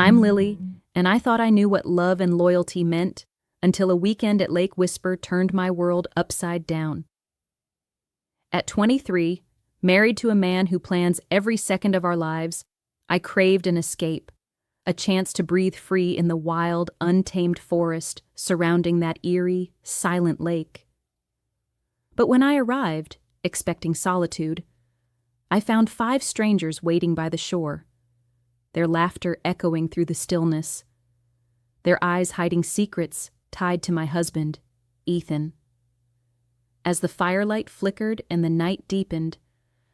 I'm Lily, and I thought I knew what love and loyalty meant until a weekend at Lake Whisper turned my world upside down. At 23, married to a man who plans every second of our lives, I craved an escape, a chance to breathe free in the wild, untamed forest surrounding that eerie, silent lake. But when I arrived, expecting solitude, I found 5 strangers waiting by the shore, their laughter echoing through the stillness, their eyes hiding secrets tied to my husband, Ethan. As the firelight flickered and the night deepened,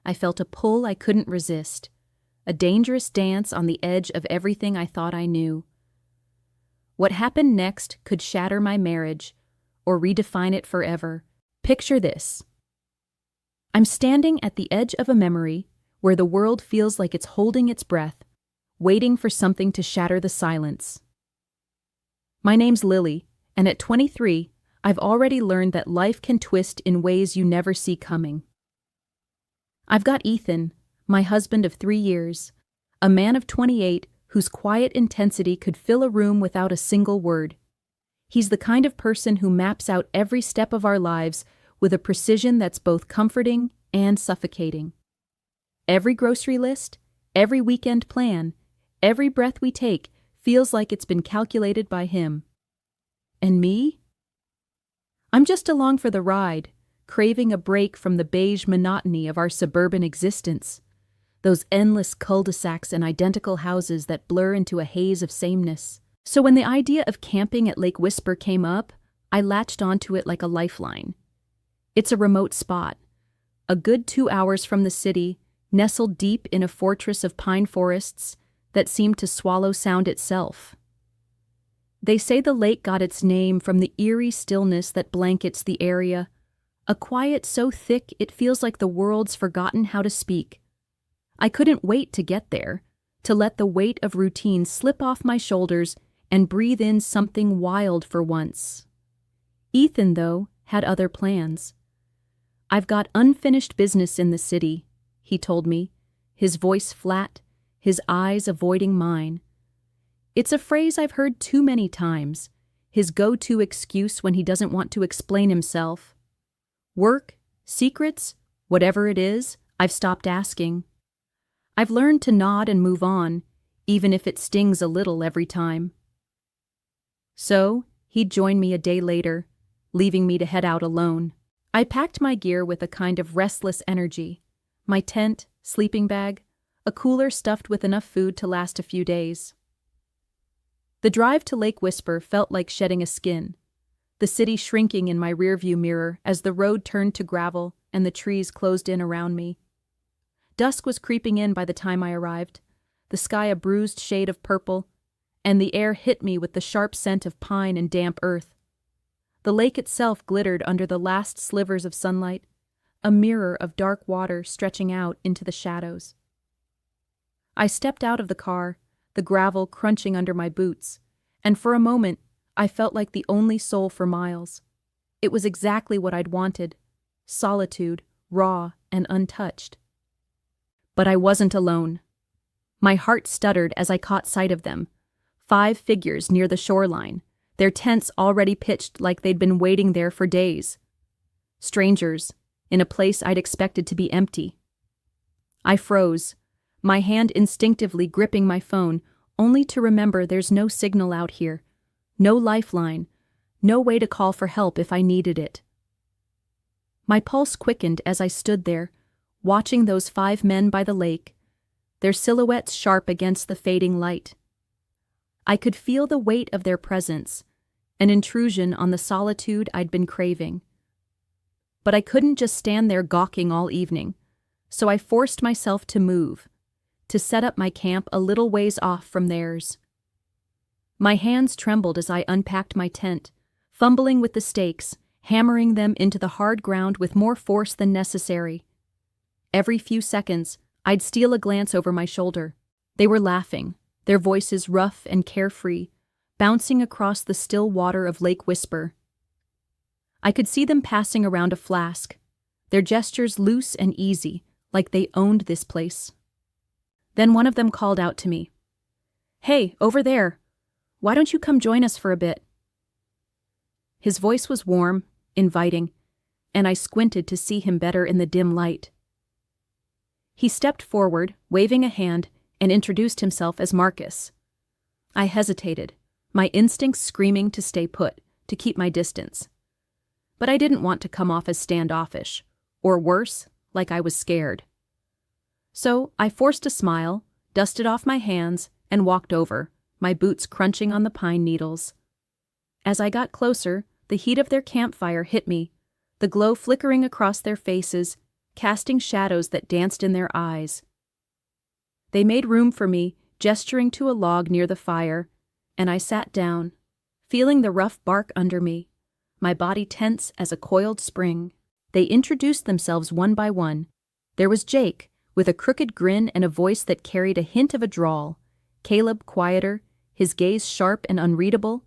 I felt a pull I couldn't resist, a dangerous dance on the edge of everything I thought I knew. What happened next could shatter my marriage or redefine it forever. Picture this. I'm standing at the edge of a memory where the world feels like it's holding its breath, waiting for something to shatter the silence. My name's Lily, and at 23, I've already learned that life can twist in ways you never see coming. I've got Ethan, my husband of 3 years, a man of 28 whose quiet intensity could fill a room without a single word. He's the kind of person who maps out every step of our lives with a precision that's both comforting and suffocating. Every grocery list, every weekend plan, every breath we take feels like it's been calculated by him. And me? I'm just along for the ride, craving a break from the beige monotony of our suburban existence, those endless cul-de-sacs and identical houses that blur into a haze of sameness. So when the idea of camping at Lake Whisper came up, I latched onto it like a lifeline. It's a remote spot, a good 2 hours from the city, nestled deep in a fortress of pine forests that seemed to swallow sound itself. They say the lake got its name from the eerie stillness that blankets the area, a quiet so thick it feels like the world's forgotten how to speak. I couldn't wait to get there, to let the weight of routine slip off my shoulders and breathe in something wild for once. Ethan, though, had other plans. "I've got unfinished business in the city," he told me, his voice flat, his eyes avoiding mine. It's a phrase I've heard too many times, his go-to excuse when he doesn't want to explain himself. Work, secrets, whatever it is, I've stopped asking. I've learned to nod and move on, even if it stings a little every time. So, he'd join me a day later, leaving me to head out alone. I packed my gear with a kind of restless energy, my tent, sleeping bag, a cooler stuffed with enough food to last a few days. The drive to Lake Whisper felt like shedding a skin, the city shrinking in my rearview mirror as the road turned to gravel and the trees closed in around me. Dusk was creeping in by the time I arrived, the sky a bruised shade of purple, and the air hit me with the sharp scent of pine and damp earth. The lake itself glittered under the last slivers of sunlight, a mirror of dark water stretching out into the shadows. I stepped out of the car, the gravel crunching under my boots, and for a moment I felt like the only soul for miles. It was exactly what I'd wanted, solitude, raw and untouched. But I wasn't alone. My heart stuttered as I caught sight of them, 5 figures near the shoreline, their tents already pitched like they'd been waiting there for days. Strangers, in a place I'd expected to be empty. I froze, my hand instinctively gripping my phone, only to remember there's no signal out here, no lifeline, no way to call for help if I needed it. My pulse quickened as I stood there, watching those 5 men by the lake, their silhouettes sharp against the fading light. I could feel the weight of their presence, an intrusion on the solitude I'd been craving. But I couldn't just stand there gawking all evening, so I forced myself to move, to set up my camp a little ways off from theirs. My hands trembled as I unpacked my tent, fumbling with the stakes, hammering them into the hard ground with more force than necessary. Every few seconds, I'd steal a glance over my shoulder. They were laughing, their voices rough and carefree, bouncing across the still water of Lake Whisper. I could see them passing around a flask, their gestures loose and easy, like they owned this place. Then one of them called out to me. "Hey, over there. Why don't you come join us for a bit?" His voice was warm, inviting, and I squinted to see him better in the dim light. He stepped forward, waving a hand, and introduced himself as Marcus. I hesitated, my instincts screaming to stay put, to keep my distance. But I didn't want to come off as standoffish, or worse, like I was scared. So I forced a smile, dusted off my hands, and walked over, my boots crunching on the pine needles. As I got closer, the heat of their campfire hit me, the glow flickering across their faces, casting shadows that danced in their eyes. They made room for me, gesturing to a log near the fire, and I sat down, feeling the rough bark under me, my body tense as a coiled spring. They introduced themselves one by one. There was Jake, with a crooked grin and a voice that carried a hint of a drawl, Caleb quieter, his gaze sharp and unreadable,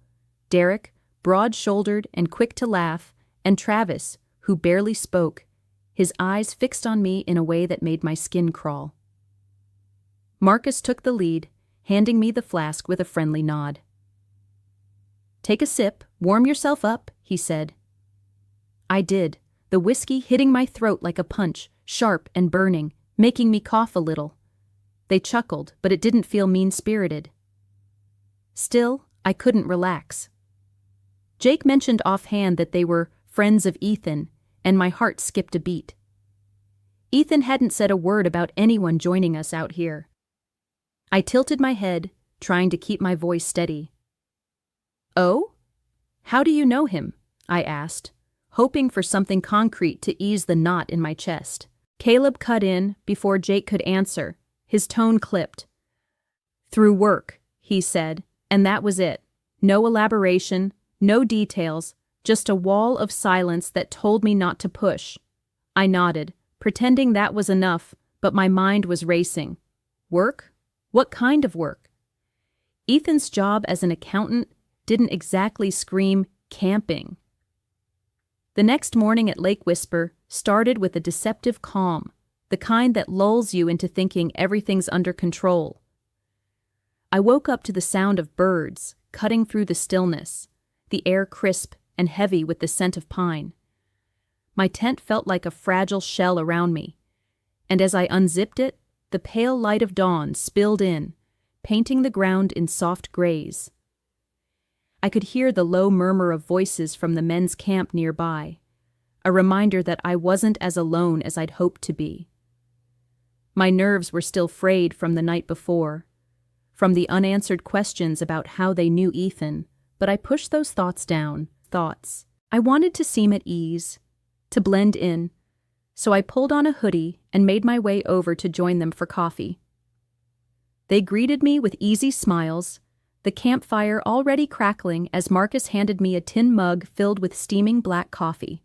Derek, broad-shouldered and quick to laugh, and Travis, who barely spoke, his eyes fixed on me in a way that made my skin crawl. Marcus took the lead, handing me the flask with a friendly nod. "Take a sip, warm yourself up," he said. I did, the whiskey hitting my throat like a punch, sharp and burning, making me cough a little. They chuckled, but it didn't feel mean-spirited. Still, I couldn't relax. Jake mentioned offhand that they were friends of Ethan, and my heart skipped a beat. Ethan hadn't said a word about anyone joining us out here. I tilted my head, trying to keep my voice steady. "Oh? How do you know him?" I asked, hoping for something concrete to ease the knot in my chest. Caleb cut in before Jake could answer, his tone clipped. "Through work," he said, and that was it. No elaboration, no details, just a wall of silence that told me not to push. I nodded, pretending that was enough, but my mind was racing. Work? What kind of work? Ethan's job as an accountant didn't exactly scream camping. The next morning at Lake Whisper started with a deceptive calm, the kind that lulls you into thinking everything's under control. I woke up to the sound of birds cutting through the stillness, the air crisp and heavy with the scent of pine. My tent felt like a fragile shell around me, and as I unzipped it, the pale light of dawn spilled in, painting the ground in soft grays. I could hear the low murmur of voices from the men's camp nearby, a reminder that I wasn't as alone as I'd hoped to be. My nerves were still frayed from the night before, from the unanswered questions about how they knew Ethan, but I pushed those thoughts down. I wanted to seem at ease, to blend in, so I pulled on a hoodie and made my way over to join them for coffee. They greeted me with easy smiles, the campfire already crackling as Marcus handed me a tin mug filled with steaming black coffee.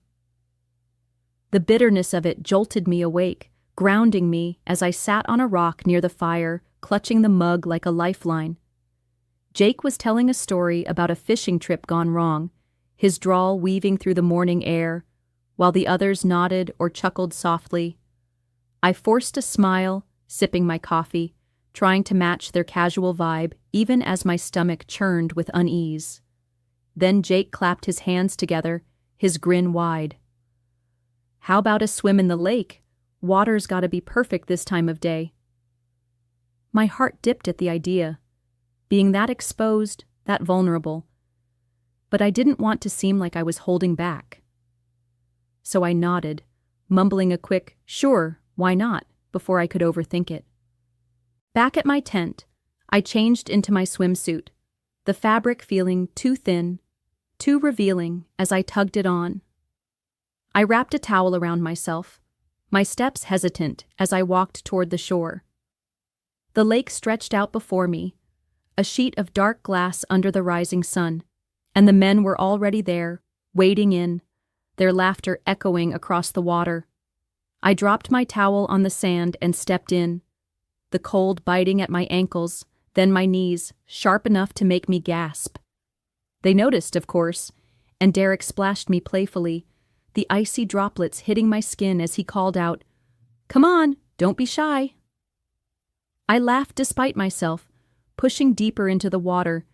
The bitterness of it jolted me awake, grounding me as I sat on a rock near the fire, clutching the mug like a lifeline. Jake was telling a story about a fishing trip gone wrong, his drawl weaving through the morning air, while the others nodded or chuckled softly. I forced a smile, sipping my coffee, trying to match their casual vibe even as my stomach churned with unease. Then Jake clapped his hands together, his grin wide. "How about a swim in the lake? Water's gotta be perfect this time of day." My heart dipped at the idea, being that exposed, that vulnerable. But I didn't want to seem like I was holding back. So I nodded, mumbling a quick, "Sure, why not?" before I could overthink it. Back at my tent, I changed into my swimsuit, the fabric feeling too thin, too revealing as I tugged it on. I wrapped a towel around myself, my steps hesitant as I walked toward the shore. The lake stretched out before me, a sheet of dark glass under the rising sun, and the men were already there, wading in, their laughter echoing across the water. I dropped my towel on the sand and stepped in, the cold biting at my ankles, then my knees, sharp enough to make me gasp. They noticed, of course, and Derek splashed me playfully, the icy droplets hitting my skin as he called out, "Come on, don't be shy." I laughed despite myself, pushing deeper into the water,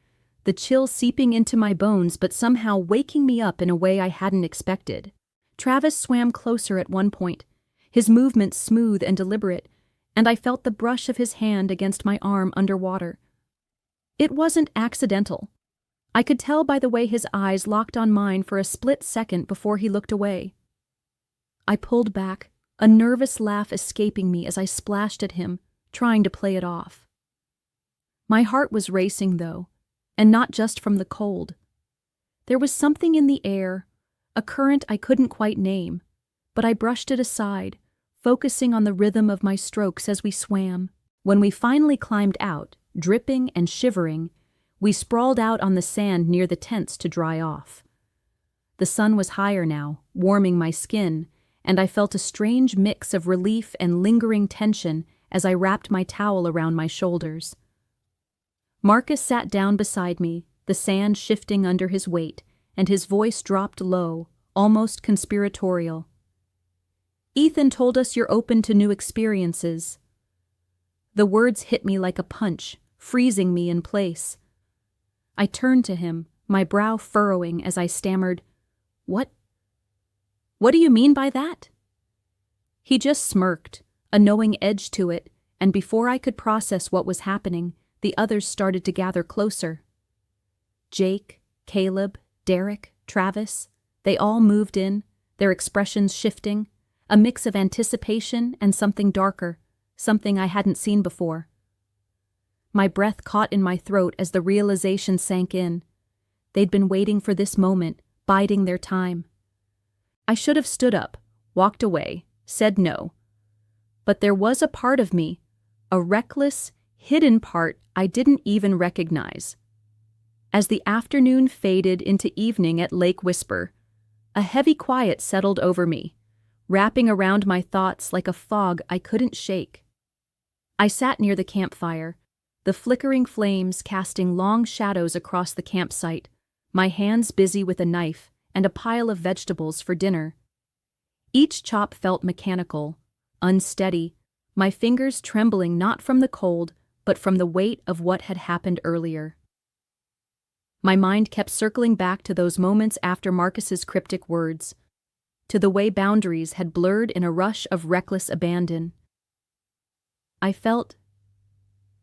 the chill seeping into my bones but somehow waking me up in a way I hadn't expected. Travis swam closer at one point, his movements smooth and deliberate, and I felt the brush of his hand against my arm underwater. It wasn't accidental. I could tell by the way his eyes locked on mine for a split second before he looked away. I pulled back, a nervous laugh escaping me as I splashed at him, trying to play it off. My heart was racing, though, and not just from the cold. There was something in the air, a current I couldn't quite name, but I brushed it aside, focusing on the rhythm of my strokes as we swam. When we finally climbed out, dripping and shivering, we sprawled out on the sand near the tents to dry off. The sun was higher now, warming my skin, and I felt a strange mix of relief and lingering tension as I wrapped my towel around my shoulders. Marcus sat down beside me, the sand shifting under his weight, and his voice dropped low, almost conspiratorial. "Ethan told us you're open to new experiences." The words hit me like a punch, freezing me in place. I turned to him, my brow furrowing as I stammered, What do you mean by that?" He just smirked, a knowing edge to it, and before I could process what was happening, the others started to gather closer. Jake, Caleb, Derek, Travis, they all moved in, their expressions shifting, a mix of anticipation and something darker, something I hadn't seen before. My breath caught in my throat as the realization sank in. They'd been waiting for this moment, biding their time. I should have stood up, walked away, said no. But there was a part of me, a reckless, hidden part I didn't even recognize. As the afternoon faded into evening at Lake Whisper, a heavy quiet settled over me, wrapping around my thoughts like a fog I couldn't shake. I sat near the campfire, the flickering flames casting long shadows across the campsite, my hands busy with a knife and a pile of vegetables for dinner. Each chop felt mechanical, unsteady, my fingers trembling not from the cold, but from the weight of what had happened earlier. My mind kept circling back to those moments after Marcus's cryptic words, to the way boundaries had blurred in a rush of reckless abandon. I felt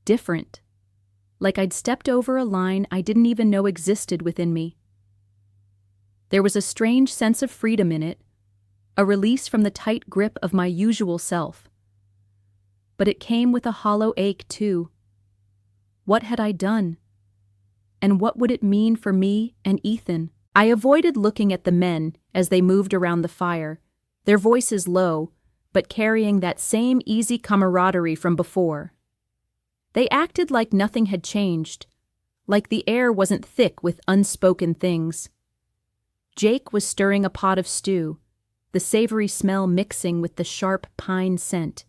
different, like I'd stepped over a line I didn't even know existed within me. There was a strange sense of freedom in it, a release from the tight grip of my usual self. But it came with a hollow ache, too. What had I done? And what would it mean for me and Ethan? I avoided looking at the men as they moved around the fire, their voices low, but carrying that same easy camaraderie from before. They acted like nothing had changed, like the air wasn't thick with unspoken things. Jake was stirring a pot of stew, the savory smell mixing with the sharp pine scent,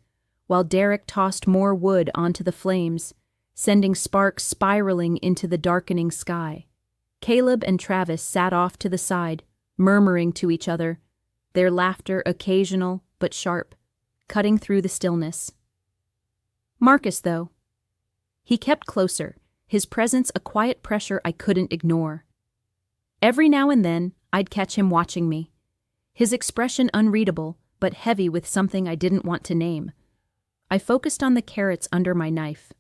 while Derek tossed more wood onto the flames, sending sparks spiraling into the darkening sky. Caleb and Travis sat off to the side, murmuring to each other, their laughter occasional but sharp, cutting through the stillness. Marcus, though. He kept closer, his presence a quiet pressure I couldn't ignore. Every now and then, I'd catch him watching me, his expression unreadable, but heavy with something I didn't want to name. I focused on the carrots under my knife,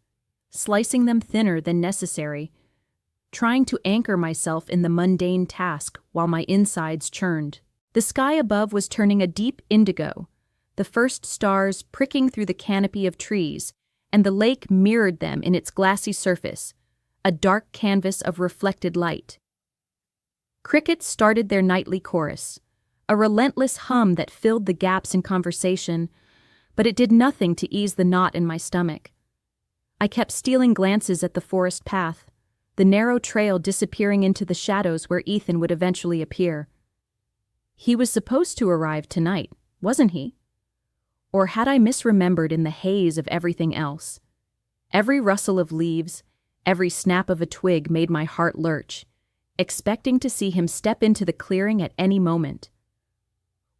slicing them thinner than necessary, trying to anchor myself in the mundane task while my insides churned. The sky above was turning a deep indigo, the first stars pricking through the canopy of trees, and the lake mirrored them in its glassy surface, a dark canvas of reflected light. Crickets started their nightly chorus, a relentless hum that filled the gaps in conversation, but it did nothing to ease the knot in my stomach. I kept stealing glances at the forest path, the narrow trail disappearing into the shadows where Ethan would eventually appear. He was supposed to arrive tonight, wasn't he? Or had I misremembered in the haze of everything else? Every rustle of leaves, every snap of a twig made my heart lurch, expecting to see him step into the clearing at any moment.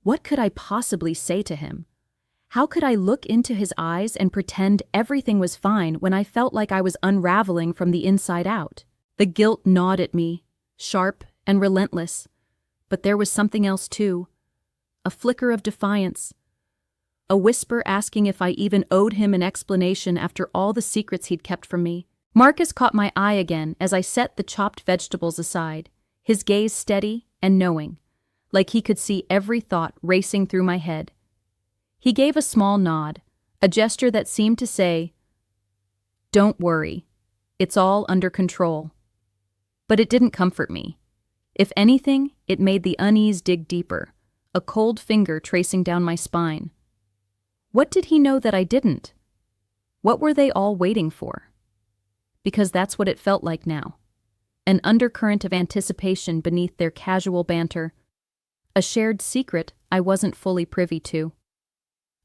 What could I possibly say to him? How could I look into his eyes and pretend everything was fine when I felt like I was unraveling from the inside out? The guilt gnawed at me, sharp and relentless. But there was something else too. A flicker of defiance. A whisper asking if I even owed him an explanation after all the secrets he'd kept from me. Marcus caught my eye again as I set the chopped vegetables aside, his gaze steady and knowing, like he could see every thought racing through my head. He gave a small nod, a gesture that seemed to say, "Don't worry, it's all under control." But it didn't comfort me. If anything, it made the unease dig deeper, a cold finger tracing down my spine. What did he know that I didn't? What were they all waiting for? Because that's what it felt like now. An undercurrent of anticipation beneath their casual banter. A shared secret I wasn't fully privy to.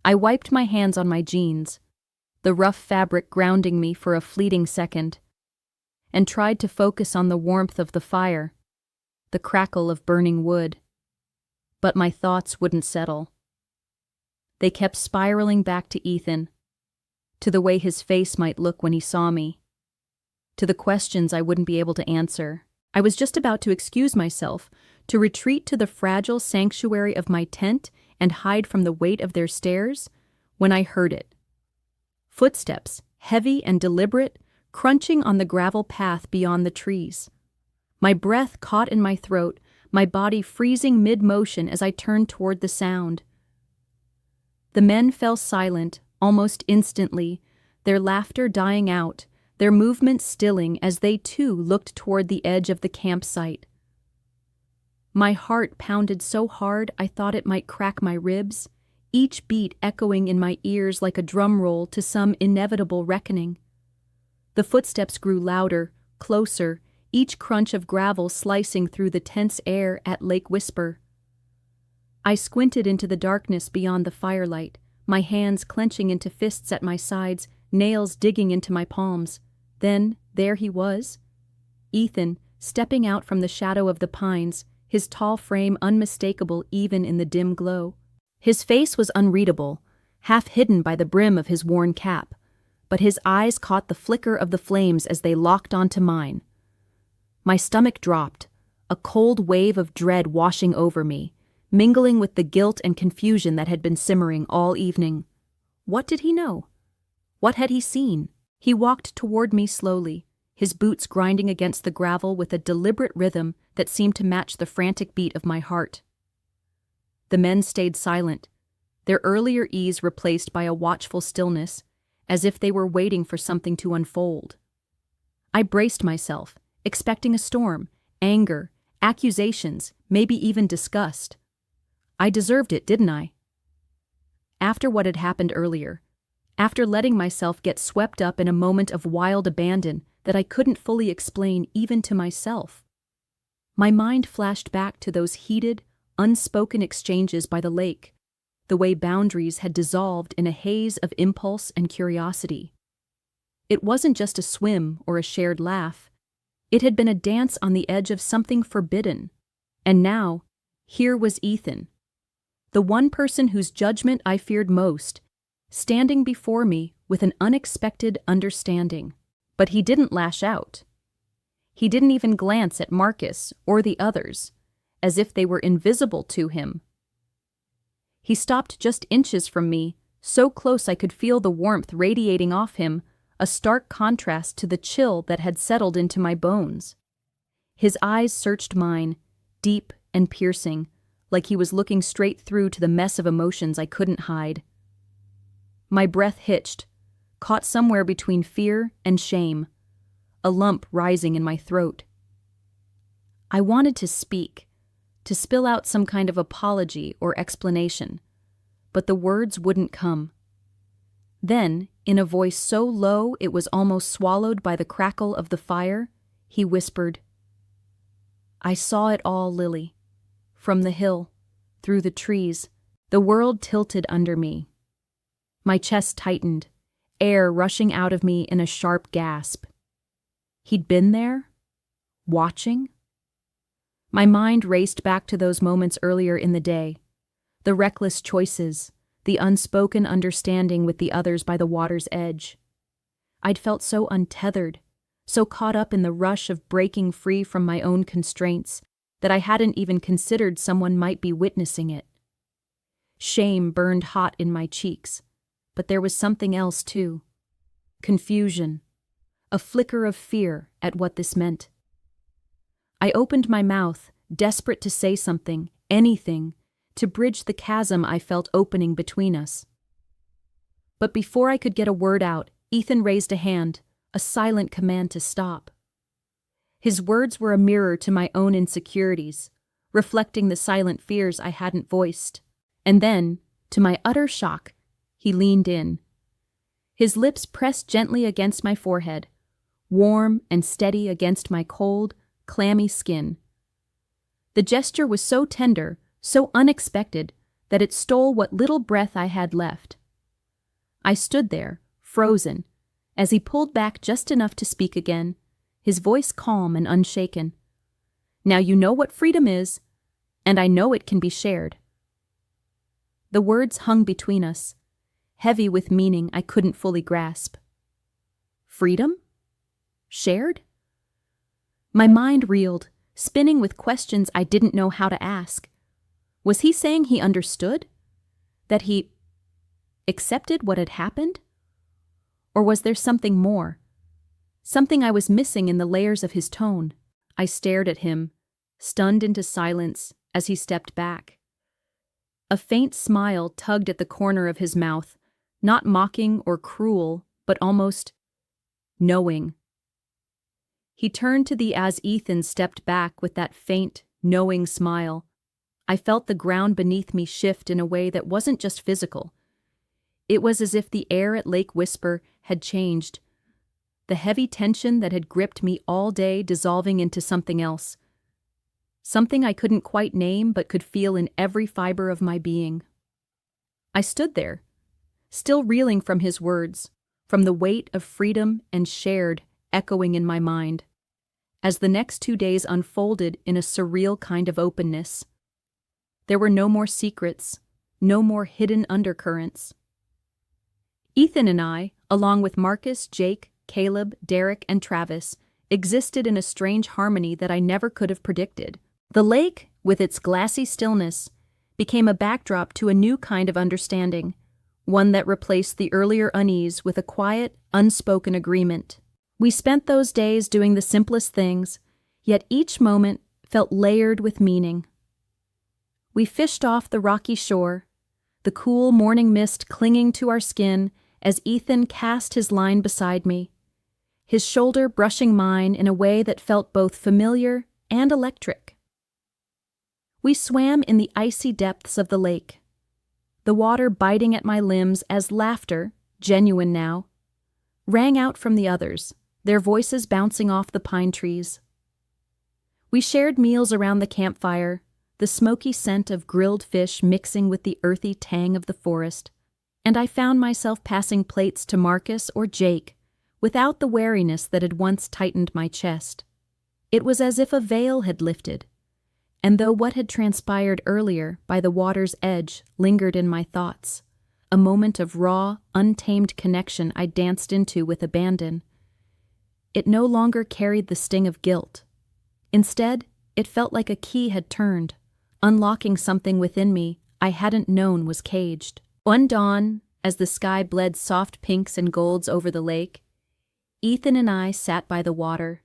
I wiped my hands on my jeans, the rough fabric grounding me for a fleeting second, and tried to focus on the warmth of the fire, the crackle of burning wood. But my thoughts wouldn't settle. They kept spiraling back to Ethan, to the way his face might look when he saw me, to the questions I wouldn't be able to answer. I was just about to excuse myself, to retreat to the fragile sanctuary of my tent and hide from the weight of their stares, when I heard it. Footsteps, heavy and deliberate, crunching on the gravel path beyond the trees. My breath caught in my throat, my body freezing mid-motion as I turned toward the sound. The men fell silent, almost instantly, their laughter dying out, their movement stilling as they too looked toward the edge of the campsite. My heart pounded so hard I thought it might crack my ribs, each beat echoing in my ears like a drum roll to some inevitable reckoning. The footsteps grew louder, closer, each crunch of gravel slicing through the tense air at Lake Whisper. I squinted into the darkness beyond the firelight, my hands clenching into fists at my sides, nails digging into my palms. Then, there he was. Ethan, stepping out from the shadow of the pines, his tall frame unmistakable even in the dim glow. His face was unreadable, half hidden by the brim of his worn cap, but his eyes caught the flicker of the flames as they locked onto mine. My stomach dropped, a cold wave of dread washing over me, mingling with the guilt and confusion that had been simmering all evening. What did he know? What had he seen? He walked toward me slowly, his boots grinding against the gravel with a deliberate rhythm that seemed to match the frantic beat of my heart. The men stayed silent, their earlier ease replaced by a watchful stillness, as if they were waiting for something to unfold. I braced myself, expecting a storm, anger, accusations, maybe even disgust. I deserved it, didn't I? After what had happened earlier, after letting myself get swept up in a moment of wild abandon that I couldn't fully explain even to myself. My mind flashed back to those heated, unspoken exchanges by the lake, the way boundaries had dissolved in a haze of impulse and curiosity. It wasn't just a swim or a shared laugh. It had been a dance on the edge of something forbidden. And now, here was Ethan, the one person whose judgment I feared most, standing before me with an unexpected understanding. But he didn't lash out. He didn't even glance at Marcus or the others, as if they were invisible to him. He stopped just inches from me, so close I could feel the warmth radiating off him, a stark contrast to the chill that had settled into my bones. His eyes searched mine, deep and piercing, like he was looking straight through to the mess of emotions I couldn't hide. My breath hitched, caught somewhere between fear and shame, a lump rising in my throat. I wanted to speak, to spill out some kind of apology or explanation, but the words wouldn't come. Then, in a voice so low it was almost swallowed by the crackle of the fire, he whispered, "I saw it all, Lily. From the hill, through the trees, the world tilted under me. My chest tightened, air rushing out of me in a sharp gasp. He'd been there? Watching? My mind raced back to those moments earlier in the day, the reckless choices, the unspoken understanding with the others by the water's edge. I'd felt so untethered, so caught up in the rush of breaking free from my own constraints, that I hadn't even considered someone might be witnessing it. Shame burned hot in my cheeks, but there was something else too. Confusion, a flicker of fear at what this meant. I opened my mouth, desperate to say something, anything, to bridge the chasm I felt opening between us. But before I could get a word out, Ethan raised a hand, a silent command to stop. His words were a mirror to my own insecurities, reflecting the silent fears I hadn't voiced. And then, to my utter shock, he leaned in. His lips pressed gently against my forehead, warm and steady against my cold, clammy skin. The gesture was so tender, so unexpected, that it stole what little breath I had left. I stood there, frozen, as he pulled back just enough to speak again, his voice calm and unshaken. "Now you know what freedom is, and I know it can be shared." The words hung between us, heavy with meaning I couldn't fully grasp. Freedom? Shared? My mind reeled, spinning with questions I didn't know how to ask. Was he saying he understood? That he accepted what had happened? Or was there something more? Something I was missing in the layers of his tone. I stared at him, stunned into silence as he stepped back. A faint smile tugged at the corner of his mouth, not mocking or cruel, but almost knowing. He turned to the as Ethan stepped back with that faint, knowing smile. I felt the ground beneath me shift in a way that wasn't just physical. It was as if the air at Lake Whisper had changed, the heavy tension that had gripped me all day dissolving into something else. Something I couldn't quite name but could feel in every fiber of my being. I stood there, still reeling from his words, from the weight of freedom and shared echoing in my mind, as the next 2 days unfolded in a surreal kind of openness. There were no more secrets, no more hidden undercurrents. Ethan and I, along with Marcus, Jake, Caleb, Derek, and Travis, existed in a strange harmony that I never could have predicted. The lake, with its glassy stillness, became a backdrop to a new kind of understanding, one that replaced the earlier unease with a quiet, unspoken agreement. We spent those days doing the simplest things, yet each moment felt layered with meaning. We fished off the rocky shore, the cool morning mist clinging to our skin as Ethan cast his line beside me, his shoulder brushing mine in a way that felt both familiar and electric. We swam in the icy depths of the lake, the water biting at my limbs as laughter, genuine now, rang out from the others, their voices bouncing off the pine trees. We shared meals around the campfire, the smoky scent of grilled fish mixing with the earthy tang of the forest, and I found myself passing plates to Marcus or Jake without the wariness that had once tightened my chest. It was as if a veil had lifted, and though what had transpired earlier by the water's edge lingered in my thoughts, a moment of raw, untamed connection I danced into with abandon, it no longer carried the sting of guilt. Instead, it felt like a key had turned, unlocking something within me I hadn't known was caged. One dawn, as the sky bled soft pinks and golds over the lake, Ethan and I sat by the water,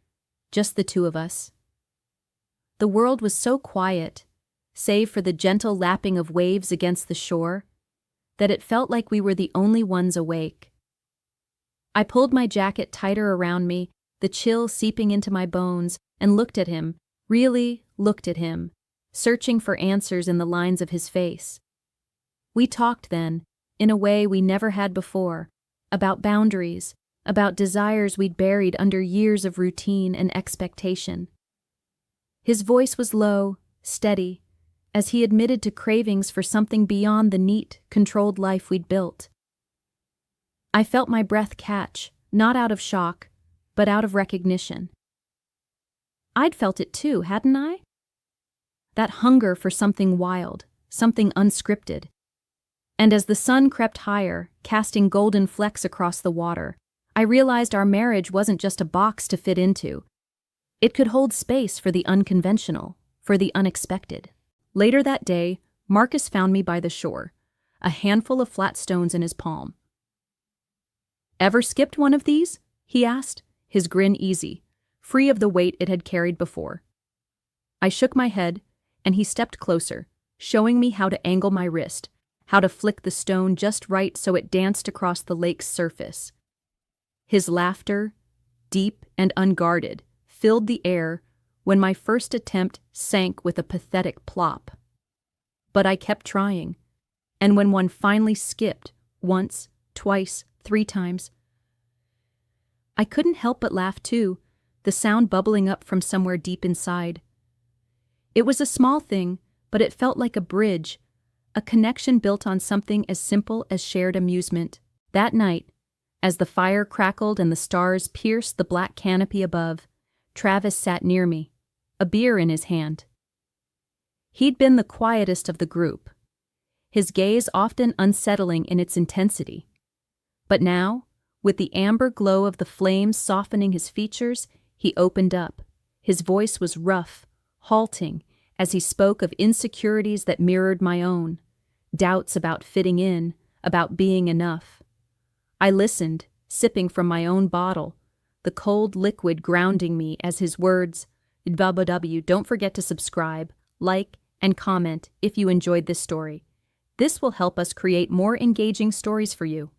just the two of us. The world was so quiet, save for the gentle lapping of waves against the shore, that it felt like we were the only ones awake. I pulled my jacket tighter around me, the chill seeping into my bones, and looked at him, really looked at him, searching for answers in the lines of his face. We talked then, in a way we never had before, about boundaries, about desires we'd buried under years of routine and expectation. His voice was low, steady, as he admitted to cravings for something beyond the neat, controlled life we'd built. I felt my breath catch, not out of shock, but out of recognition. I'd felt it too, hadn't I? That hunger for something wild, something unscripted. And as the sun crept higher, casting golden flecks across the water, I realized our marriage wasn't just a box to fit into. It could hold space for the unconventional, for the unexpected. Later that day, Marcus found me by the shore, a handful of flat stones in his palm. "Ever skipped one of these?" he asked, his grin easy, free of the weight it had carried before. I shook my head, and he stepped closer, showing me how to angle my wrist, how to flick the stone just right so it danced across the lake's surface. His laughter, deep and unguarded, filled the air when my first attempt sank with a pathetic plop. But I kept trying, and when one finally skipped, once, twice, 3 times, I couldn't help but laugh too, the sound bubbling up from somewhere deep inside. It was a small thing, but it felt like a bridge, a connection built on something as simple as shared amusement. That night, as the fire crackled and the stars pierced the black canopy above, Travis sat near me, a beer in his hand. He'd been the quietest of the group, his gaze often unsettling in its intensity. But now, with the amber glow of the flames softening his features, he opened up. His voice was rough, halting, as he spoke of insecurities that mirrored my own, doubts about fitting in, about being enough. I listened, sipping from my own bottle, the cold liquid grounding me as his words, "www, don't forget to subscribe, like, and comment if you enjoyed this story. This will help us create more engaging stories for you."